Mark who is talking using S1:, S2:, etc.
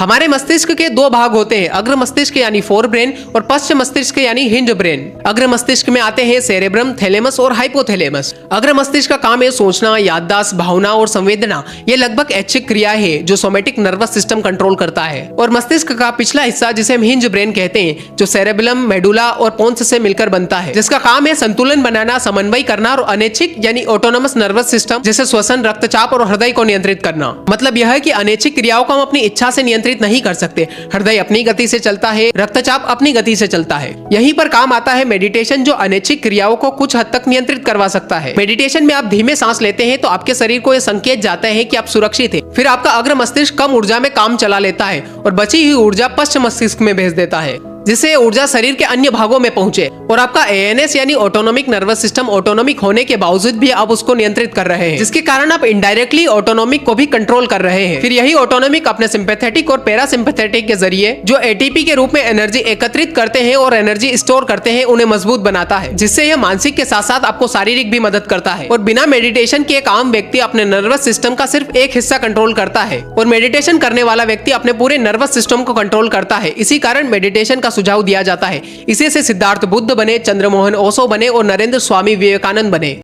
S1: हमारे मस्तिष्क के दो भाग होते हैं, अग्र मस्तिष्क यानी फोर ब्रेन और पश्च मस्तिष्क यानी हिंज ब्रेन। अग्र मस्तिष्क में आते हैं सेरेब्रम, थैलेमस और हाइपोथैलेमस। अग्र मस्तिष्क का काम है सोचना, याददाश्त, भावना और संवेदना। ये लगभग ऐच्छिक क्रिया है जो सोमेटिक नर्वस सिस्टम कंट्रोल करता है। और मस्तिष्क का पिछला हिस्सा जिसे हम हिंज ब्रेन कहते हैं, जो सेरेबेलम, मेडुला और पोन्स से मिलकर बनता है, जिसका काम है संतुलन बनाना, समन्वय करना और अनैच्छिक यानी ऑटोनोमस नर्वस सिस्टम जैसे श्वसन, रक्तचाप और हृदय को नियंत्रित करना। मतलब यह है कि अनैच्छिक क्रियाओं को हम अपनी इच्छा से नियंत्रित नहीं कर सकते। हृदय अपनी गति से चलता है, रक्तचाप अपनी गति से चलता है। यहीं पर काम आता है मेडिटेशन, जो अनैच्छिक क्रियाओं को कुछ हद तक नियंत्रित करवा सकता है। मेडिटेशन में आप धीमे सांस लेते हैं तो आपके शरीर को यह संकेत जाता है कि आप सुरक्षित हैं। फिर आपका अग्र मस्तिष्क कम ऊर्जा में काम चला लेता है और बची हुई ऊर्जा पश्च मस्तिष्क में भेज देता है, जिससे ऊर्जा शरीर के अन्य भागों में पहुंचे। और आपका एएनएस यानी ऑटोनोमिक नर्वस सिस्टम ऑटोनोमिक होने के बावजूद भी आप उसको नियंत्रित कर रहे हैं, जिसके कारण आप इनडायरेक्टली ऑटोनोमिक को भी कंट्रोल कर रहे हैं। फिर यही ऑटोनोमिक अपने सिंपैथेटिक और पैरासिम्पैथेटिक के जरिए जो एटीपी के रूप में एनर्जी एकत्रित करते हैं और एनर्जी स्टोर करते हैं, उन्हें मजबूत बनाता है, जिससे यह मानसिक के साथ साथ आपको शारीरिक भी मदद करता है। और बिना मेडिटेशन के एक आम व्यक्ति अपने नर्वस सिस्टम का सिर्फ एक हिस्सा कंट्रोल करता है, और मेडिटेशन करने वाला व्यक्ति अपने पूरे नर्वस सिस्टम को कंट्रोल करता है। इसी कारण मेडिटेशन का सुझाव दिया जाता है। इसी से सिद्धार्थ बुद्ध बने, चंद्रमोहन ओशो बने और नरेंद्र स्वामी विवेकानंद बने।